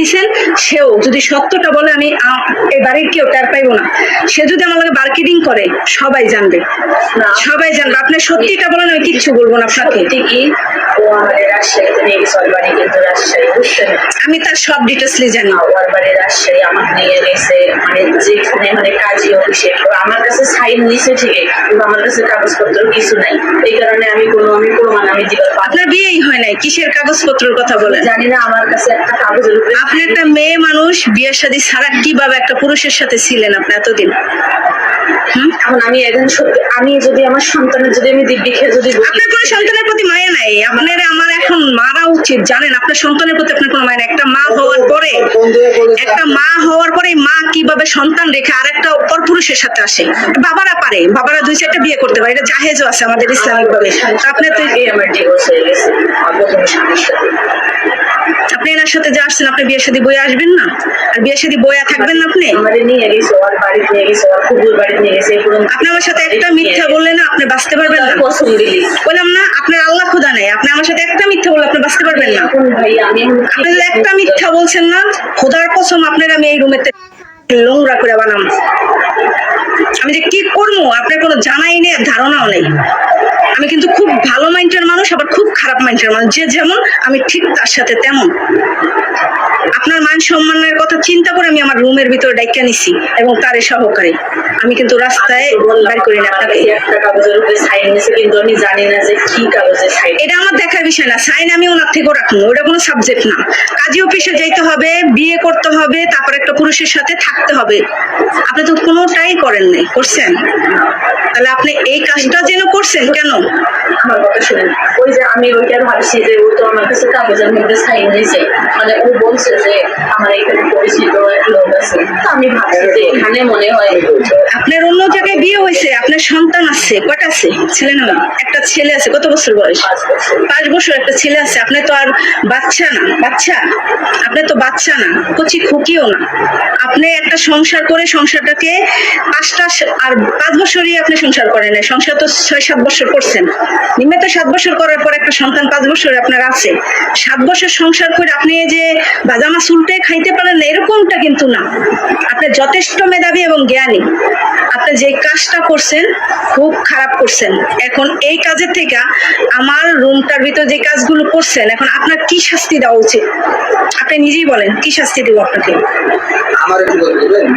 দিচ্ছেন, সেও যদি সত্যটা বলে আমি এই বাড়ির কেউ টের পাইবো না। সে যদি আমার লাগে মার্কেটিং করে সবাই জানবে, সবাই জানবে। আপনি সত্যিটা বলেন, আমি কিচ্ছু বলবো না আপনাকে। ও আমাদের রাজশাহীতে নিয়ে গেছে, ওর বাড়ি কিন্তু রাজশাহী, বুঝছেন? আমি তার সব ডিটেলসলি জানি। ওর বাড়ি রাজশাহী, আমার নিয়ে গেছে মানে যেখানে মানে কাজী অফিসে। আমার কাছে সাইন নিছে ঠিকই, কিন্তু আমার কাছে কাগজপত্র কিছু নাই। এই কারণে আমি প্রমাণ আমি দিতে পারবো। আপনার বিয়েই হয় নাই, কিসের কাগজপত্রের কথা বলেন? জানি না, আমার কাছে একটা কাগজের উপরে। আপনি একটা মেয়ে মানুষ, বিয়ের শাদী ছাড়া কিভাবে একটা পুরুষের সাথে ছিলেন আপনি এতদিন? এখন আমি একজন সত্যি, আমি যদি আমার সন্তানের যদি আমি দিব্যি খেয়ে যদি আপনার কোনো সন্তানের প্রতি মায়া নাই। আপনার আমার এখন মারা উচিত, জানেন? আপনার সন্তানের প্রতি আপনার কোনো মায়া নাই। একটা মা হওয়ার পরে, মা কিভাবে সন্তান রেখে আরেকটা পরপুরুষের সাথে আসে? বাবারা পারে, বাবারা 2-4টা বিয়ে করতে পারে, এটা জাহেজও আছে আমাদের ইসলামিক ভাবে। আপনার তো আমার ডিভোর্স হয়ে গেছে প্রথম স্বামীর সাথে। আপনি এনার সাথে যে আসছেন, আপনি বিয়ে শাদী বয়ে আসবেন না? আর বিয়ে শাদী বয়া থাকবেন না? আপনি আমাদের নিয়ে গেছে, ওর বাড়ি নিয়ে গেছে, ওর কুকুর বাড়ি নিয়ে গেছে। আপনি আমার সাথে একটা মিথ্যা বললে না, আপনি বাঁচতে পারবেন না। বললাম না, আপনার আল্লাহ খোদা নেই। আপনি আমার সাথে একটা মিথ্যা বললে আপনি বাঁচতে পারবেন না। আপনি যদি একটা মিথ্যা বলছেন না, খোদার কসম আপনার আমি এই রুমেতে নোংরা করে বানাম। আমি যে কি করবো আপনার কোনো জানাই নেই, ধারণাও নেই। আমি কিন্তু খুব ভালো মাইন্ডের মানুষ, আবার খুব খারাপ মাইন্ডের মানুষ। যে যেমন আমি ঠিক তার সাথে তেমন। আপনার মান সম্মানের কথা চিন্তা করে আমি আমার রুমের ভিতরে ডাইকা নিছি, এবং তারে সহকারী। আমি কিন্তু রাস্তায় বের করি না আপনাকে। একটা কাগজের উপরে সাইন নিছে, কিন্তু আমি জানি না যে কি কাগজে সাইন। এটা আমার দেখার বিষয় না। সাইন আমি ওনার থেকেও রাখবো, ওটা কোনো সাবজেক্ট না। কাজী অফিসে যাইতে হবে, বিয়ে করতে হবে, তারপর একটা পুরুষের সাথে থাকতে হবে। আপনি তো কোনোটাই করেন নাই, করছেন? তাহলে আপনি এই কাজটা যেন করছেন কেন? আমার কথা শুনেন, ওই যে আমি ওইটা ভাবছি যে ও তো আমার কাছে কাগজের মধ্যে সাইন নিছে, মানে ও বলছে যে আমার এখানে পরিচিত এক লোক আছে। তো আমি ভাবছি যে এখানে মনে হয় আপনার অন্য জায়গায় বিয়ে হয়েছে, আপনার সন্তান আছে, কয়টা আছে? ছেলে না একটা ছেলে আছে। কত বছর বয়স? 5 বছর একটা ছেলে আছে। আপনি তো আর বাচ্চা না, আপনি তো বাচ্চা না, কচি খুকিও না। আপনি একটা সংসার করে সংসারটাকে 5 বছরই আপনি সংসার করেন না। সংসার তো 6-7 বছর করছেন। নিম্নে 7 বছর করার পর একটা সন্তান 5 বছর আপনার আছে। 7 বছর সংসার করে আপনি যে বাজামা চুলটে খাইতে পারেন না, এরকমটা কিন্তু না। আপনি যথেষ্ট মেধাবী এবং জ্ঞানী। আপনি যে কাজটা করছেন খুব খারাপ করছেন। এখন এই কাজের থেকে আমার রুমটার ভিতর যে কাজগুলো করছেন, এখন আপনার কি শাস্তি দেওয়া উচিত? আপনি নিজেই বলেন, কি শাস্তি দেব আপনাকে? আমার কি বলবেন?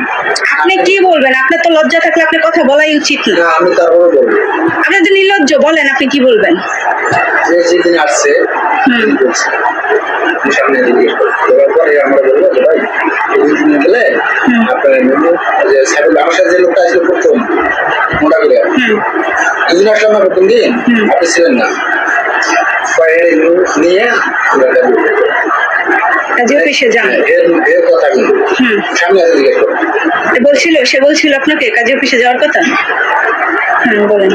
আপনি কি বলবেন? আপনার তো লজ্জা থাকলে আপনি কথা বলাই উচিত না। আমি তারপরে বলবো। আপনি তো নির্লজ্জ, বলেন আপনি কি বলবেন? যে যেদিন আসছে সামনে পরে আমরা বলবো যে ভাই তুমি গেলে আপনার আমার সাথে যে লোকটা আসলে প্রথম মোটা করে দুদিন আসলাম না প্রথম দিন, আপনি ছিলেন না, নিয়ে কাজী অফিসে যান। এর কথা কিন্তু সামনে আসে জিজ্ঞেস করো। সে বলছিল আপনাকে কাজী অফিসে যাওয়ার কথা? বলেন।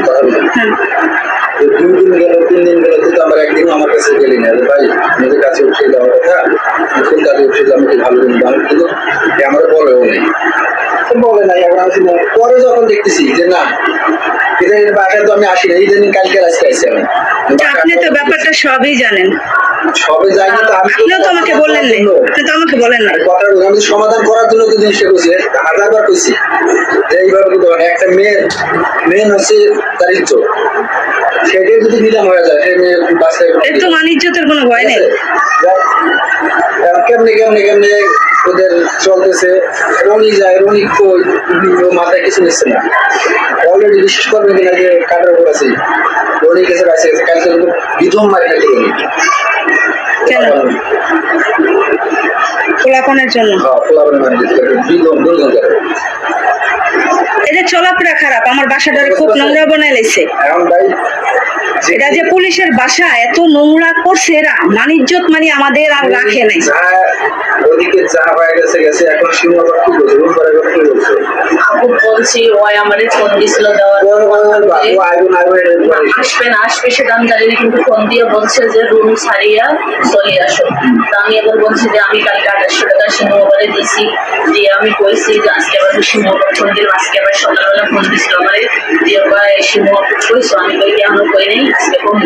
2 দিন গেল, 3 দিন গেল, কিন্তু আমার একদিনও আমার কাছে গেলি না ভাই নিজের কাছে উঠে যাওয়ার কথা। কোন কাজে উঠে যাবো ভালো কিন্তু আমি কিন্তু আমার বলেও নেই, বলে নাই। এখন আমি পরে যখন দেখতেছি যে না এটা বাসায় তো আমি আসি না, ইদানিং কালকে আজকে আসছি আমি। আপনি তো ব্যাপারটা সবই জানেন। সবে যাই না, আপনিও তো আমাকে বললেন না। আপনি তো আমাকে বলেন না। আমি সমাধান করার জন্য তো জিনিসটা করছি, 1000বার কইছি যে এইভাবে কিন্তু একটা মেন হচ্ছে তার ইজ্জত, সেটাই যদি নিলাম হয়ে যায় সেই মেয়ে বাসায় একটু ইজ্জতের কোনো ভয় নেই। কেমনে কেমনে কেমনে ওদের চলতেছে। রনি যায়, রনি কই মাথায় কিছু নিচ্ছে না। অলরেডি বিশ্বাস করবেন কিনা যে কাটার উপর আছে রনি গেছে বাসে গেছে, কালকে কিন্তু বিধম মারি খাইতে রনি কেন? পোলাপনের জন্য। পোলাপনের মারি বিধম দুর্গম করে। এটা চলাফেরা খারাপ। আমার বাসাটারে খুব নোংরা বানাই লাইছে। এখন ভাই এটা যে পুলিশের বাসা এত নোংরা করছে এরা, মানিজ্জত মানে আমাদের আর রাখে নাই। ওদিকে যা হয়ে গেছে গেছে, এখন সীমাবদ্ধ কি বলছে? রুম করে কি বলছে? আপু বলছি ওই আমাদের ফোন দিছিল দেওয়ার আসবে সেটা আমি জানি না, কিন্তু ফোন দিয়ে বলছে যে রুম ছাড়িয়া চলে আসো। তা আমি এবার বলছি যে আমি কালকে 2800 টাকা সিনেমা পরে দিছি, দিয়ে আমি কইছি যে আজকে আবার শিমু ফোন দিলাম, আজকে আবার সকালবেলা ফোন দিছিল আমারে, দিয়ে কয় শিমু কইছো, আমি কই কেমন কই নেই, আজকে ফোন।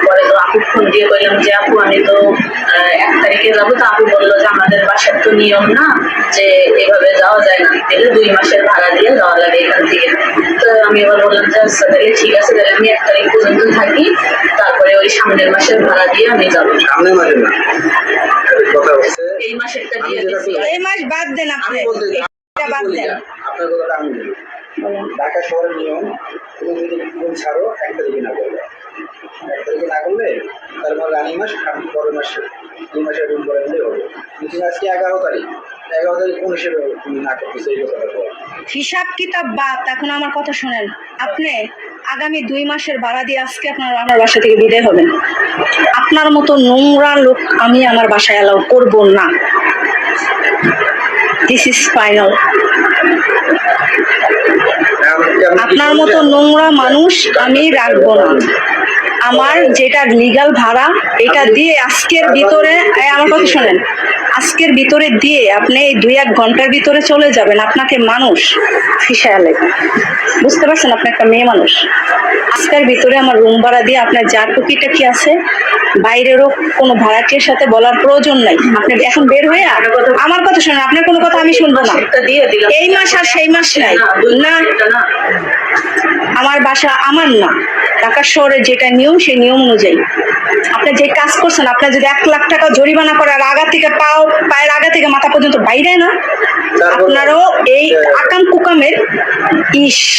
পরে তো আপু ফোন দিয়ে কইলাম যে আপু আমি তো 1 তারিখে যাবো, তো আপু বললো যে আমাদের বাসার তো নিয়ম না যে এভাবে যাওয়া যায় না, তাহলে 2 মাসের ভাড়া দিয়ে যাওয়া লাগে এখান থেকে। তো আমি এবার বললাম যে আচ্ছা তাহলে ঠিক আছে, তাহলে আমি 1 তারিখ পর্যন্ত থাকি, তারপরে ওই সামনের মাসের ভাড়া দিয়ে আমি যাবো। সামনের মাসে না, কথা হচ্ছে এই মাসেরটা আমি দিয়ে যেটা দিছি। বলি- এই মাস বাদ দেন আমি আপনি, বলতে এটা বাদ দেন। আপনার কথাটা আমি বলি। ঢাকা শহরের নিয়ম, তুমি যদি রুম ছাড়ো 1 তারিখে না করবে, 1 তারিখে না করলে তার মানে রানিং মাস পরের মাসে 2 মাসের রুম করে নিলেই হবে। কিন্তু আজকে 11 তারিখ, 11 তারিখ কোন হিসেবে তুমি না করতেছো এই কথাটা বলো। হিসাব কিতাব বাদ, এখন আমার কথা শোনেন। আপনি আগামী 2 মাসের ভাড়া দিয়ে আজকে আপনার আমার বাসা থেকে বিদায় হবেন। আপনার মতো নোংরা লোক আমি আমার বাসায় অ্যালাউ করব না। This is final. আপনার মতো নোংরা মানুষ আমি রাখবো না। আমার যেটা লিগ্যাল ভাড়া এটা দিয়ে আজকের ভিতরে, আমার কথা শোনেন, আজকের ভিতরে দিয়ে আপনি এই 2-1 ঘন্টার ভিতরে চলে যাবেন। আপনাকে মানুষ ফিসায়ালে, বুঝতে পারছেন? আপনি একটা মেয়ে মানুষ। আজকের ভিতরে আমার রুম ভাড়া দিয়ে আপনার যার টুকিটা কি আছে, বাইরেরও কোনো ভাড়াটির সাথে বলার প্রয়োজন নাই। আপনি এখন বের হয়ে আমার কথা শোনেন, আপনার কোনো কথা আমি শুনবো না। মাসেরটা দিয়ে দিলাম। এই মাস আর সেই মাস নাই না, না, আমার বাসা আমার না, ঢাকা শহরে যেটা নিয়ম সেই নিয়ম অনুযায়ী আপনি যে কাজ করছেন, আপনার যদি 1 লাখ টাকা জরিমানা করার আগা থেকে পায়ের আগা থেকে মাথা পর্যন্ত বাইরে না, আপনারও এই আকাম কুকামের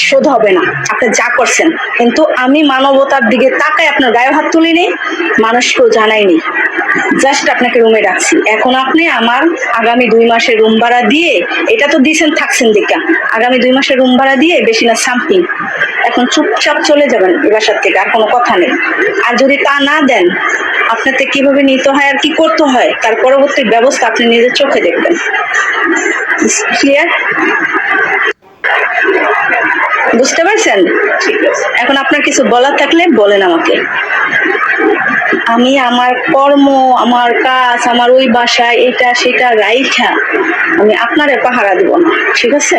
শোধ হবে না আপনি যা করছেন। কিন্তু আমি মানবতার দিকে তাকায় আপনার গায়ে হাত তুলি নেই, মানুষকেও জানাইনি, জাস্ট আপনাকে রুমে রাখছি। এখন আপনি আমার আগামী 2 মাসের রুম ভাড়া দিয়ে, এটা তো দিয়েছেন থাকছেন দেখা, আগামী 2 মাসের রুম ভাড়া দিয়ে বেশি না সামথিং, এখন চুপচাপ চলে যাবেন এই বাসার থেকে, আর কোনো কথা নেই। আর যদি তা না দেন, আপনাকে কিভাবে নিতে হয় আর কি করতে হয় তার পরবর্তী ব্যবস্থা আপনি নিজের চোখে দেখবেন। ক্লিয়ার? বুঝতে পারছেন? ঠিক আছে। এখন আপনার কিছু বলার থাকলে বলেন আমাকে। আমি আমার কর্ম, আমার কাজ, আমার ওই বাসায় এটা সেটা রাইখা আমি আপনারে পাহারা দিব না, ঠিক আছে?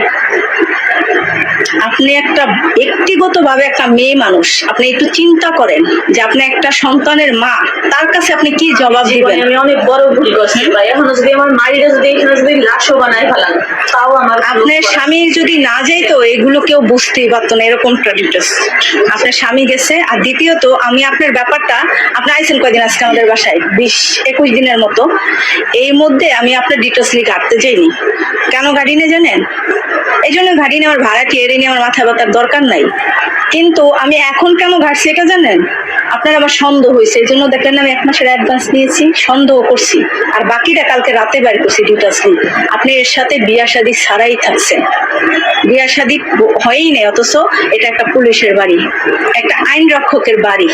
আপনি একটা ব্যক্তিগতভাবে একটা মেয়ে মানুষ, আপনি একটু চিন্তা করেন যে আপনি একটা সন্তানের মা, তার কাছে আপনি কি জবাব জীবনে দিবেন? আমি অনেক বড় ভুল করছি ভাই, এখনো যদি আমার মায়েরা যদি এখানে যদি লাশও বানায় ফেলান, তাও আমার আপনার স্বামী যদি না যেত এগুলো কেউ বুঝতেই পারতো না, এরকম ডিটেলস। আপনার স্বামী গেছে। আর দ্বিতীয়ত, আমি আপনার ব্যাপারটা, আপনি আইছেন কয়দিন আজকে আমাদের বাসায়? 20-21 দিনের মতো। এই মধ্যে আমি আপনার ডিটেলস লিখে আটতে যাইনি। কেন গাড়ি নিয়ে জানেন? এই জন্য গাড়ি নেওয়ার ভাড়াটি এড়ে নিয়ে আমার মাথা ব্যথার দরকার নাই। কিন্তু আমি এখন কেন ঘাটছি এটা জানেন? আপনার আমার সন্দেহ হয়েছে, এই জন্য দেখলেন আমি 1 মাসের অ্যাডভান্স নিয়েছি, সন্দেহ করছি, আর বাকিটা কালকে রাতে বাইর করছি ডিটেলসলি। আপনি এর সাথে বিয়া শাদী ছাড়াই থাকছেন, বিয়া শাদী হয়ই নেই, অথচ এটা একটা পুলিশের বাড়ি, একটা আইন রক্ষকের বাড়ি,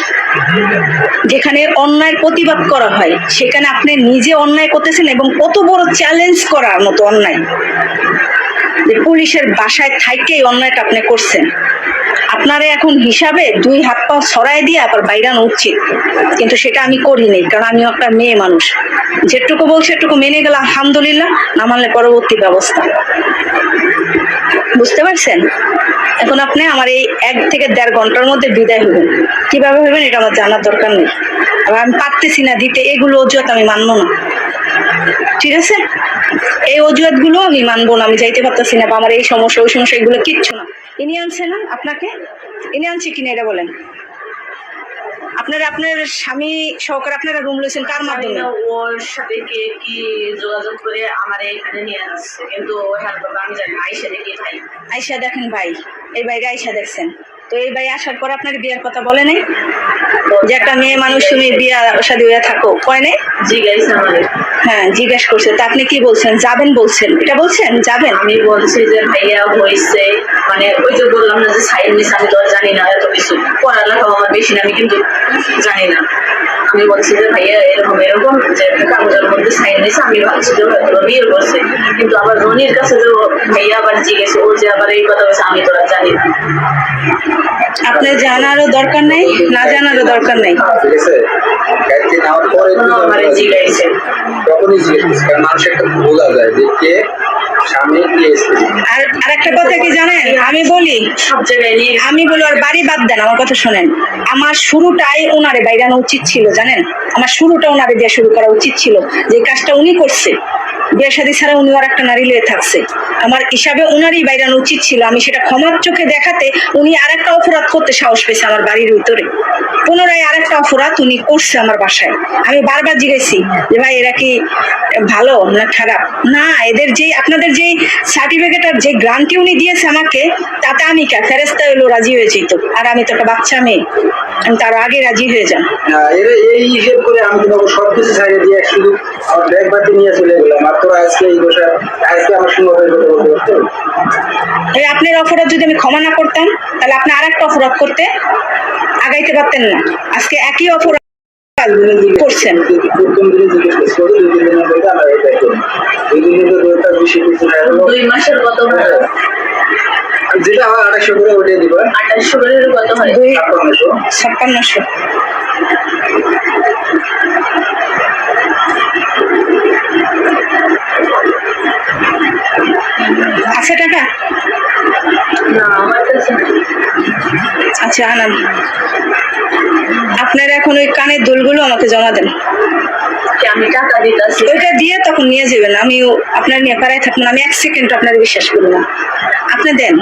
যেখানে অন্যায়ের প্রতিবাদ করা হয়, সেখানে আপনি নিজে অন্যায় করতেছেন, এবং কত বড় চ্যালেঞ্জ করার মতো অন্যায়, যে পুলিশের বাসায় থাইকেই অন্যায়টা আপনি করছেন। আপনারে এখন হিসাবে 2 হাত পা ছড়াই দিয়ে আবার বাইরানো উচিত, কিন্তু সেটা আমি করিনি, কারণ আমি একটা মেয়ে মানুষ। যেটুকু বলছি এটুকু মেনে গেলে আলহামদুলিল্লাহ, না মানলে পরবর্তী ব্যবস্থা। বুঝতে পারছেন? এখন আপনি আমার এই 1 থেকে 1.5 ঘন্টার মধ্যে বিদায় হবেন। কিভাবে হবেন এটা আমার জানার দরকার নেই, আর আমি পারতেছি না দিতে, এগুলো অজুহাত আমি মানবো না, ঠিক আছে? এই অজুহাত গুলো আমি মানবো না, আমি যাইতে পারতেছি না, বা আমার এই সমস্যা ওই সমস্যা, এগুলো কিচ্ছু না। ইনি আনছে না আপনাকে? ইনি আনছে কিনা এটা বলেন। আপনার স্বামী সহকারে আপনারা রুম লইছেন কার মাধ্যমে? ওর সাথে কে কি যোগাযোগ করে আমার এখানে নিয়ে আসছে, কিন্তু হ্যাঁ আমি জানি না, আইসা দেখি ভাই। আয়শা দেখেন ভাই, এই বাইরে আয়শা দেখছেন তো, এই ভাই আসার পর আপনার বিয়ের কথা বলে নাই? যে একটা মেয়ে মানুষ তুমি বিয়া শাদী হইয়া থাকো, কয় নাই? জিজ্ঞাসা আমারে। হ্যাঁ জিজ্ঞেস করছে, তা আপনি কি বলছেন? যাবেন বলছেন, এটা বলছেন যাবেন? আমি বলছি যে ভাইয়া হয়েছে, মানে ওই যে বললাম না যে সাইন নিস, আমি তো আর জানি না এত কিছু, পড়ালেখাও আমার বেশি না, আমি কিন্তু জানি না। আমি বলছি যে ভাইয়া এরকম এরকম যে একটা কাগজের মধ্যে সাইন দিয়েছে, আমি ভাবছি যে হয়তো বিয়ে করছে, কিন্তু আবার রনির কাছে যে ভাইয়া আবার জিজ্ঞেসে ও যে আবার এই কথা বলছে, আমি তো আর জানি না। আপনার জানারও দরকার নেই, না জানারও দরকার নেই। ঠিক আছে, গাড়িতে নেওয়ার পরে আমার জিজ্ঞাসা তখনই জিজ্ঞেস করছি, কারণ মানুষ একটা বোঝা যায় যে কে সামনে কে এসেছে। আর আরেকটা কথা কি জানেন, আমি বলি সব জায়গায় নিয়ে আমি বলি ওর বাড়ি বাদ দেন, আমার কথা শোনেন। আমার শুরুটাই ওনারে বাইরানো উচিত ছিল, জানেন, আমার শুরুটা ওনারে দিয়ে শুরু করা উচিত ছিল। যে কাজটা উনি করছে, বিয়ে শাদী ছাড়া উনি আর একটা নারী লিয়ে থাকছে, আমার হিসাবে উনারই বাইরানো উচিত ছিল। আমি সেটা ক্ষমার চোখে দেখাতে উনি আরেকটা অপরাধ করতে সাহস পেয়েছে আমার বাড়ির ভিতরে। পুনরায় আরেকটা অপরাধ উনি করছে আমার বাসায়। আমি বারবার জিজ্ঞেসি যে ভাই এরা কি ভালো না খারাপ? না, এদের যে আপনাদের যে সার্টিফিকেট আর যে গ্রান্টটি উনি দিয়েছে আমাকে, তাতে আমি কে ফেরেস্তা হইলো রাজি হয়ে যেত। আর আমি তো একটা বাচ্চা মেয়ে, আমি তার আগে রাজি হয়ে যান। এরা এই হিসেব করে আমি তোমাকে সবকিছু ছাড়িয়ে দিয়ে শুধু আমার ব্যাগ বাতি নিয়ে চলে গেলাম। আর তোরা আজকে এই বসে আজকে আমার সঙ্গে হয়ে কথা বলতে পারতো। এই আপনার অপরাধ যদি আমি ক্ষমা না করতাম, তাহলে আপনি আরেকটা অপরাধ করতে আগাইতে পারতেন না। আজকে একই অপরাধ করছেন। প্রথম দিনে জিজ্ঞেস করছি, 2 দিনের মধ্যে আমরা এটাই করি। 2 দিনের মধ্যে ওটা বেশি কিছু না হলো। 2 মাসের কত হয়? যেটা আমার 2800 করে ওটাই দিবা। 2800 করে কত হয়? 5600। আছে টাকা? না আমার কাছে না। আচ্ছা আনাম। আপনারা এখন ওই কানের দুলগুলো আমাকে জমা দেন। কি আমি টাকা দিতেছি? ওইটা দিয়ে তখন নিয়ে যাবেন। আমি আপনার নিয়ে পাড়ায় থাকবেন, আমি 1 সেকেন্ড আপনার বিশ্বাস করি না। আপনি দেন,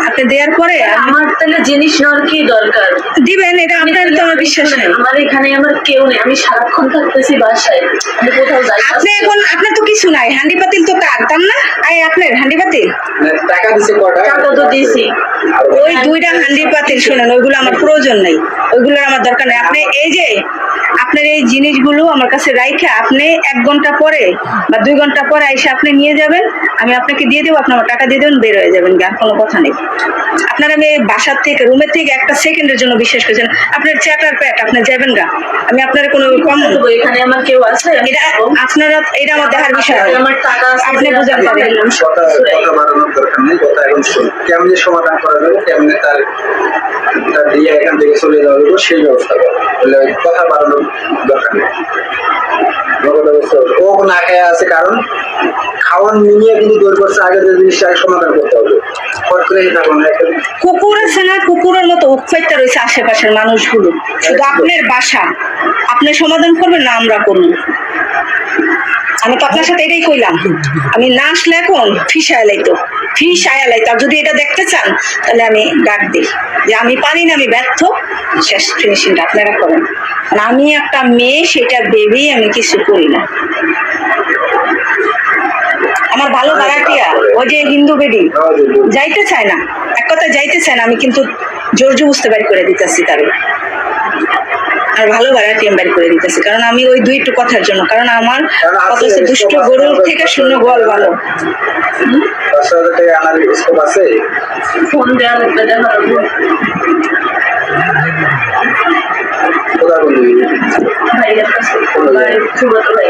আপনি দেওয়ার পরে আমার তাহলে জিনিস নেওয়ার কি দরকার? দিবেন, এটা আপনার তো আমার বিশ্বাস নেই। আমার এখানে আমার কেউ নেই, আমি সারাক্ষণ থাকতেছি বাসায়, আমি কোথাও যাই না। আপনি এখন আপনার তো কিছু নাই, হান্ডি পাতিল তো তার তার না, আই আপনার হান্ডি পাতিল টাকা দিছে কটা? টাকা তো দিয়েছি। ওই 2টা হান্ডি পাতিল শোনেন, ওইগুলো আমার প্রয়োজন নেই, ওইগুলোর আমার দরকার নেই। আপনি এই যে আপনার এই জিনিসগুলো আমার কাছে রাইখা আপনি 1 ঘন্টা পরে বা 2 ঘন্টা পরে এসে আপনি নিয়ে যাবেন, আমি আপনাকে দিয়ে দেবো, আপনি আমার টাকা দিয়ে দেবেন, বের হয়ে যাবেন, আর কোনো কথা নেই। আপনার আমি বাসার থেকে রুমের থেকে 1 সেকেন্ডের জন্য বিশ্বাস করছেন, আপনার চ্যাটার প্যাট আপনি যাবেন গা, আমি আপনার কোনো কম এখানে আমার কেউ আছে? এটা আপনারা, এটা আমার দেখার বিষয় না। আমার টাকা আছে, আপনি বুঝাতে পারবেন। কথা বাড়ানোর দরকার নেই, কথা এখন শোন। কেমনে সমাধান করা যাবে, কেমনে তার দিয়ে এখান থেকে চলে যাওয়া যাবে সেই ব্যবস্থা করো। বলে ওই কথা বাড়ানোর দরকার নেই। ও না খেয়ে আছে, কারণ খাওয়ান নিয়ে কিন্তু দৌড় করছে, আগে যে জিনিসটা সমাধান করতে হবে। ফট করে থাকো না একটা কুকুর আছে না, কুকুরের মতো উৎপাইতে রয়েছে আশেপাশের মানুষগুলো। শুধু আপনার বাসা আপনি সমাধান করবেন না আমরা করবো। আমি তো আপনার সাথে এটাই কইলাম, আমি না আসলে এখন ফিস আয়ালাইতো, ফিস আয়ালাইতো। আর যদি এটা দেখতে চান তাহলে আমি ডাক দিই যে আমি পারি না, আমি ব্যর্থ, শেষ ফিনিশিংটা আপনারা করেন। আর আমি একটা মেয়ে, সেটা ভেবেই আমি কিছু করি না। আমার ভালো ভাড়াটিয়া ওই যে হিন্দু বেডি যাইতে চায় না, এক কথা যাইতে চায় না, আমি কিন্তু জোর জবরদস্তি বাড়ি করে দিতেছি তারে। আর ভালো ভাড়াটিয়া বাড়ি করে দিতেছি, কারণ আমি ওই 2 কথার জন্য, কারণ আমার কত দুষ্ট গরুর থেকে শূন্য গোয়াল ভালো। 10,000 টাকা আনার স্কোপ আছে। ফোন দেওয়া লাগবে, দেখা লাগবে। কোথায় বলবি? ভাইয়ের কাছে, সুব্রত ভাই।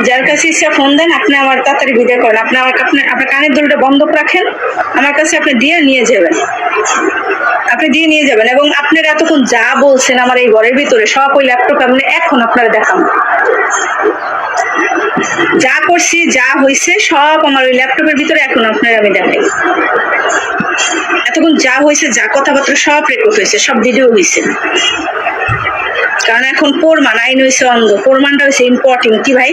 যার কাছে ইচ্ছা ফোন দেন, আপনি আমার তাড়াতাড়ি বিদায় করেন। আপনি আমার আপনার কানের দুলটা বন্ধ রাখেন, আমার কাছে আপনি দিয়ে নিয়ে যাবেন, আপনি দিয়ে নিয়ে যাবেন। এবং আপনারা এতক্ষণ যা বলছেন আমার এই ঘরের ভিতরে সব ওই ল্যাপটপ আপনি এখন আপনারা দেখান, যা করছি যা হয়েছে সব আমার ওই ল্যাপটপের ভিতরে এখন আপনারা আমি দেখাই। এতক্ষণ যা হয়েছে, যা কথাবার্তা সব রেকর্ড হয়েছে, সব ভিডিও হয়েছে। কারণ এখন প্রমাণ, আইন হয়েছে অন্ধ, প্রমাণটা হয়েছে ইম্পর্টেন্ট। কি ভাই,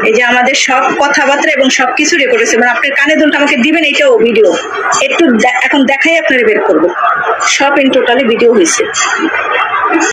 এই যে আমাদের সব কথাবার্তা এবং সবকিছু রেকর্ড হয়েছে, মানে আপনার কানে দুলটা আমাকে দিবেন, এটাও ভিডিও একটু এখন দেখাই আপনারা বের করবো, সব ইন টোটালি ভিডিও হয়েছে।